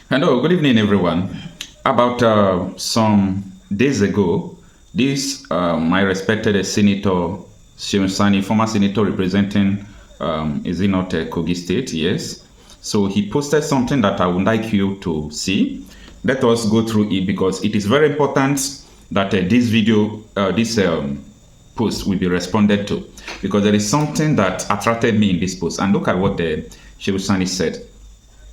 Hello, good evening, everyone. About some days ago, my respected Senator Shehu Sani, former senator representing, is it not Kogi State? Yes. So he posted something that I would like you to see. Let us go through it because it is very important that this post will be responded to, because there is something that attracted me in this post. And look at what Shehu Sani said.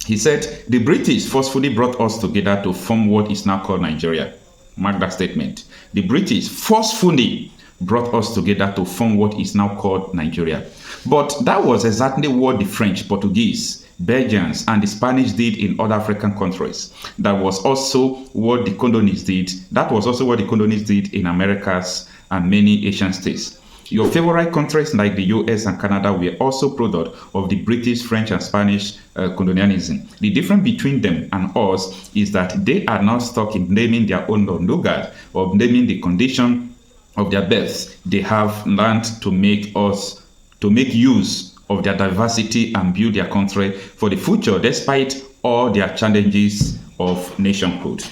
He said, the British forcefully brought us together to form what is now called Nigeria. Mark that statement. The British forcefully brought us together to form what is now called Nigeria. But that was exactly what the French, Portuguese, Belgians, and the Spanish did in other African countries. That was also what the colonies did. That was also what the colonies did in Americas and many Asian states. Your favorite countries like the US and Canada were also product of the British, French, and Spanish colonialism. The difference between them and us is that they are not stuck in naming their own nougat or naming the condition of their births. They have learned to make use of their diversity and build their country for the future, despite all their challenges of nationhood.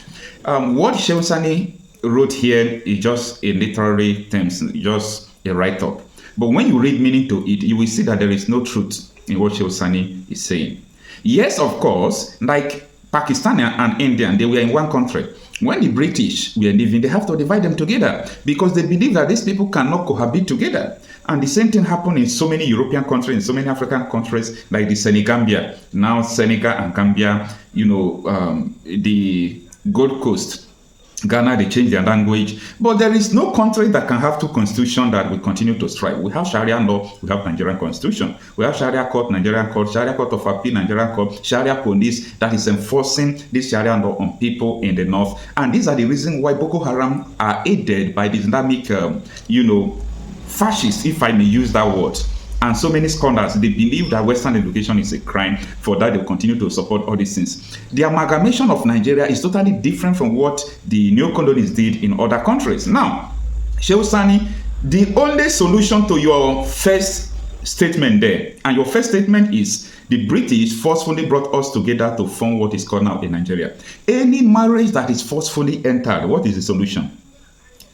What Shehu Sani wrote here is just a literary terms, just a write-up. But when you read meaning to it, you will see that there is no truth in what Shehu Sani is saying. Yes, of course, like Pakistan and India, they were in one country. When the British were living, they have to divide them together because they believe that these people cannot cohabit together. And the same thing happened in so many European countries, in so many African countries, like the Senegambia. Now Senegal and Gambia, the Gold Coast, Ghana, they change their language. But there is no country that can have two constitutions that will continue to strive. We have Sharia law, we have Nigerian constitution. We have Sharia court, Nigerian court, Sharia court of appeal, Nigerian court, Sharia police that is enforcing this Sharia law on people in the north. And these are the reasons why Boko Haram are aided by the Islamic, fascists, if I may use that word. And so many scholars, they believe that Western education is a crime. For that, they continue to support all these things. The amalgamation of Nigeria is totally different from what the neo-colonies did in other countries. Now, Shehu Sani, the only solution to your first statement there, and your first statement is the British forcefully brought us together to form what is called now in Nigeria. Any marriage that is forcefully entered, what is the solution?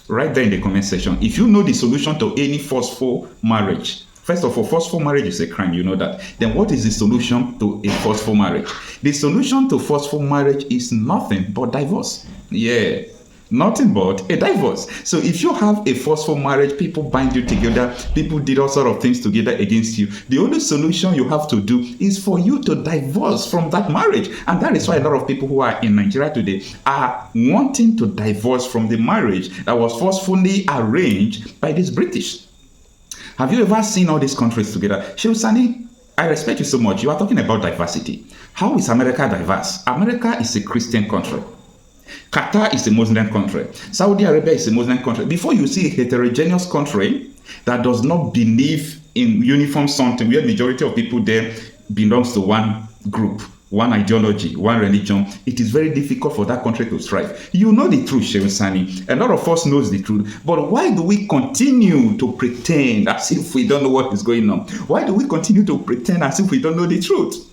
Right there in the comment section. If you know the solution to any forceful marriage, first of all, forceful marriage is a crime, you know that. Then what is the solution to a forceful marriage? The solution to forceful marriage is nothing but divorce. Yeah, nothing but a divorce. So if you have a forceful marriage, people bind you together, people did all sort of things together against you. The only solution you have to do is for you to divorce from that marriage. And that is why a lot of people who are in Nigeria today are wanting to divorce from the marriage that was forcefully arranged by these British. Have you ever seen all these countries together? Shehu Sani, I respect you so much. You are talking about diversity. How is America diverse? America is a Christian country. Qatar is a Muslim country. Saudi Arabia is a Muslim country. Before you see a heterogeneous country that does not believe in uniform something, where the majority of people there belongs to one group, one ideology, one religion, it is very difficult for that country to thrive. You know the truth, Shehu Sani. A lot of us knows the truth. But why do we continue to pretend as if we don't know what is going on? Why do we continue to pretend as if we don't know the truth?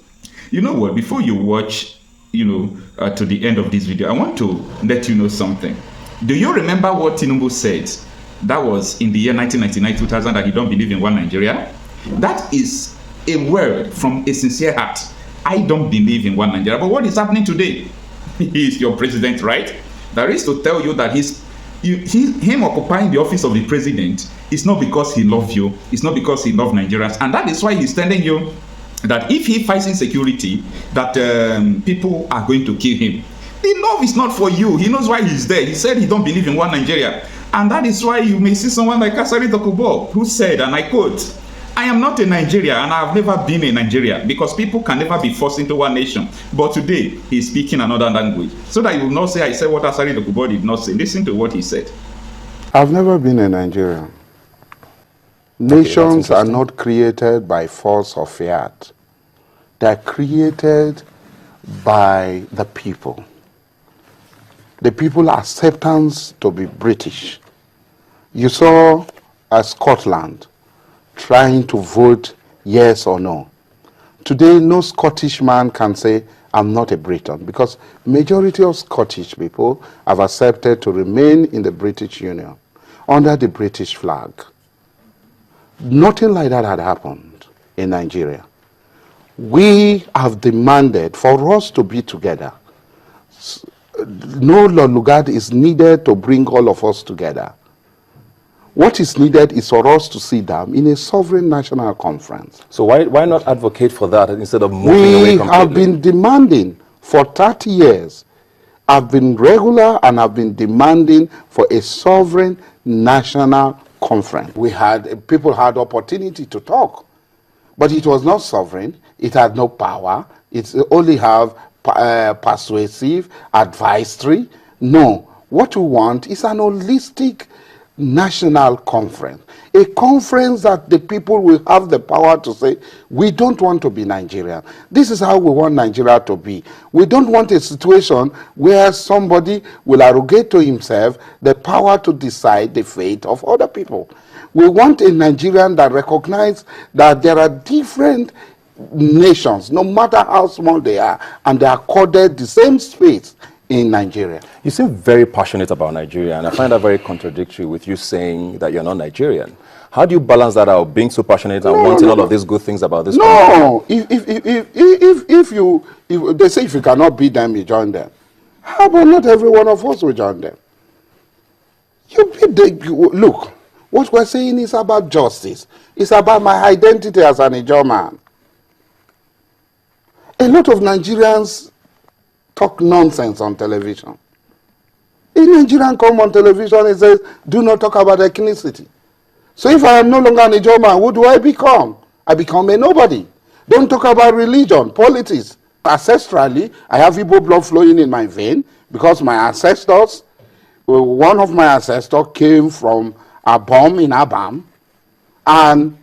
You know what? Before you watch, to the end of this video, I want to let you know something. Do you remember what Tinubu said? That was in the year 1999-2000, that he don't believe in one Nigeria. That is a word from a sincere heart. I don't believe in one Nigeria. But what is happening today? He is your president, right? That is to tell you that him occupying the office of the president is not because he loves you. It's not because he loves Nigerians. And that is why he's telling you that if he fights insecurity, that people are going to kill him. The love is not for you. He knows why he's there. He said he don't believe in one Nigeria. And that is why you may see someone like Asari Dokubo, who said, and I quote, I am not a Nigeria and I have never been a Nigeria, because people can never be forced into one nation. But today, he's speaking another language. So that you will not say, I said what Asari Dokubo did not say. Listen to what he said. I've never been a Nigerian. Nations are not created by force or fiat. They're created by the people. The people's acceptance to be British. You saw Scotland trying to vote yes or no. Today, no Scottish man can say, I'm not a Briton, because majority of Scottish people have accepted to remain in the British Union under the British flag. Nothing like that had happened in Nigeria. We have demanded for us to be together. No Lord is needed to bring all of us together. What is needed is for us to sit down in a sovereign national conference. So why not advocate for that instead of moving away completely? We have been demanding for 30 years. I've been regular and I've been demanding for a sovereign national conference. People had opportunity to talk, but it was not sovereign. It had no power. It only have persuasive, advisory. No, what we want is an holistic national conference, a conference that the people will have the power to say, we don't want to be Nigerian. This is how we want Nigeria to be. We don't want a situation where somebody will arrogate to himself the power to decide the fate of other people. We want a Nigerian that recognizes that there are different nations, no matter how small they are, and they are accorded the same space in Nigeria. You seem very passionate about Nigeria, and I find that very contradictory with you saying that you're not Nigerian. How do you balance that out, being so passionate and wanting all of these good things about this country? No, if they say if you cannot beat them, you join them. How about not every one of us will join them? Look, what we're saying is about justice. It's about my identity as an Ijaw man. A lot of Nigerians talk nonsense on television. A Nigerian come on television and says, do not talk about ethnicity. So if I am no longer an Ijaw man, who do I become? I become a nobody. Don't talk about religion, politics. Ancestrally, I have Igbo blood flowing in my vein because my ancestors, one of my ancestors came from Abom in Abam, and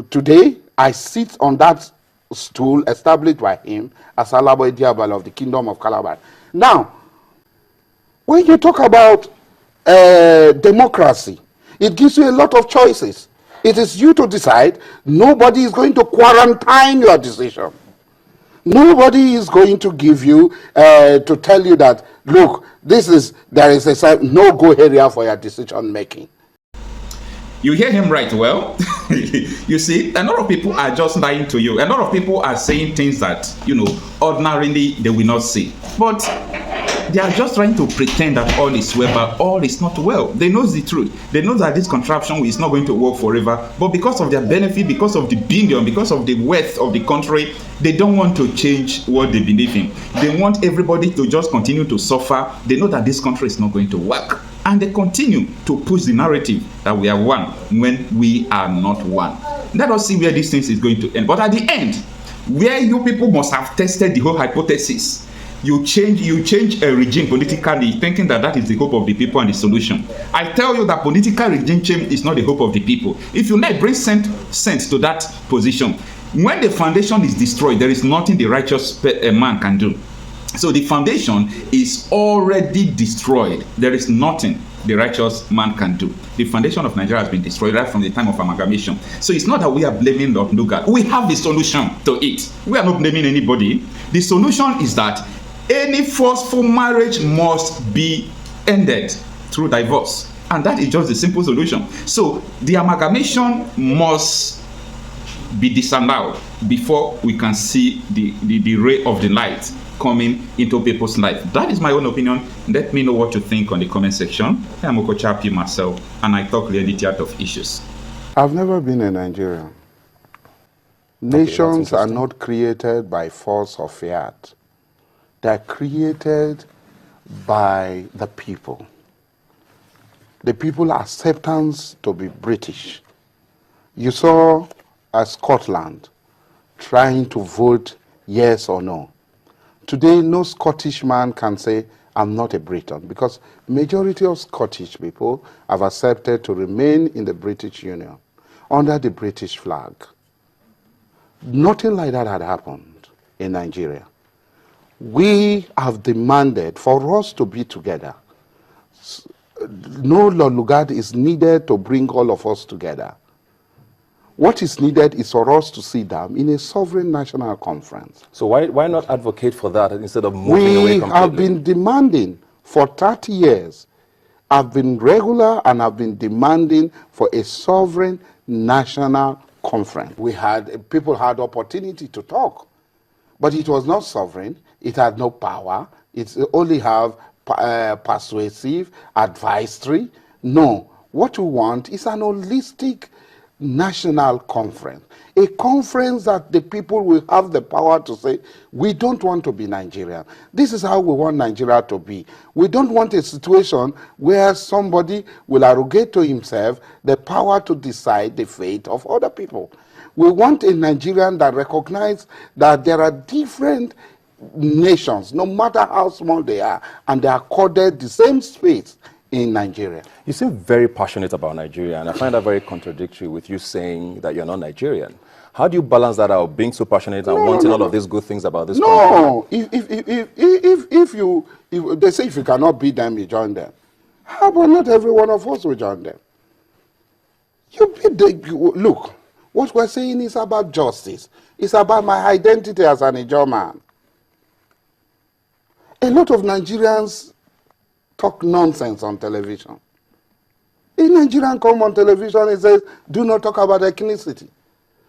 today I sit on that stool established by him as Alabo Diabal of the Kingdom of Calabar. Now, when you talk about democracy, it gives you a lot of choices. It is you to decide. Nobody is going to quarantine your decision. Nobody is going to give you, to tell you that, look, there is a no-go area for your decision making. You hear him right well. You see, a lot of people are just lying to you. A lot of people are saying things that, ordinarily they will not say. But they are just trying to pretend that all is well, but all is not well. They know the truth. They know that this contraption is not going to work forever. But because of their benefit, because of the billion, because of the wealth of the country, they don't want to change what they believe in. They want everybody to just continue to suffer. They know that this country is not going to work. And they continue to push the narrative that we are one when we are not one. Let us see where this thing is going to end. But at the end, where you people must have tested the whole hypothesis, you change a regime politically, thinking that that is the hope of the people and the solution. I tell you that political regime change is not the hope of the people. If you let bring sense to that position, when the foundation is destroyed, there is nothing the righteous man can do. So the foundation is already destroyed. There is nothing the righteous man can do. The foundation of Nigeria has been destroyed right from the time of amalgamation. So it's not that we are blaming Lord Lugard. We have the solution to it. We are not blaming anybody. The solution is that any forceful marriage must be ended through divorce. And that is just the simple solution. So the amalgamation must be disallowed before we can see the ray of the light coming into people's life. That is my own opinion. Let me know what you think on the comment section. I'm Okocha Marcel, and I talk reality out of issues. I've never been in Nigeria. Nations are not created by force or fiat. They're created by the people. The people's acceptance to be British. You saw Scotland trying to vote yes or no. Today, no Scottish man can say, I'm not a Briton, because majority of Scottish people have accepted to remain in the British Union under the British flag. Nothing like that had happened in Nigeria. We have demanded for us to be together. No Lord is needed to bring all of us together. What is needed is for us to sit down in a sovereign national conference. So why not advocate for that instead of moving away We completely? have been demanding for 30 years. I've been regular and I've been demanding for a sovereign national conference. People had opportunity to talk, but it was not sovereign. It had no power. It only have persuasive, advisory. No, what we want is an holistic national conference, a conference that the people will have the power to say, we don't want to be Nigerian. This is how we want Nigeria to be. We don't want a situation where somebody will arrogate to himself the power to decide the fate of other people. We want a Nigerian that recognizes that there are different nations, no matter how small they are, and they are accorded the same space in Nigeria. You seem very passionate about Nigeria, and I find that very contradictory with you saying that you're not Nigerian. How do you balance that out, being so passionate and wanting all of these good things about this country? No, if they say if you cannot beat them, you join them. How about not every one of us will join them? Look, what we're saying is about justice. It's about my identity as an Ijaw man. A lot of Nigerians talk nonsense on television. A Nigerian come on television and says, do not talk about ethnicity.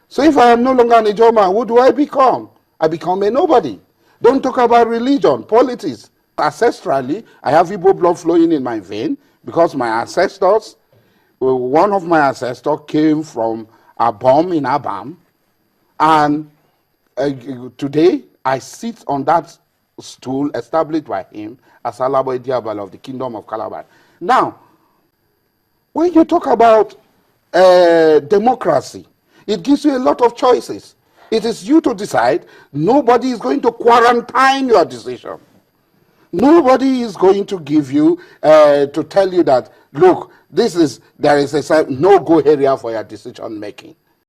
So if I am no longer an Ijaw man, who do I become? I become a nobody. Don't talk about religion, politics. Ancestrally, I have Igbo blood flowing in my vein because my ancestors, one of my ancestors came from Abom in Abam, and today I sit on that stool established by him as Alabo Diabal of the Kingdom of Calabar. Now, when you talk about democracy, it gives you a lot of choices. It is you to decide. Nobody is going to quarantine your decision. Nobody is going to give you, to tell you that, look, there is a no-go area for your decision making.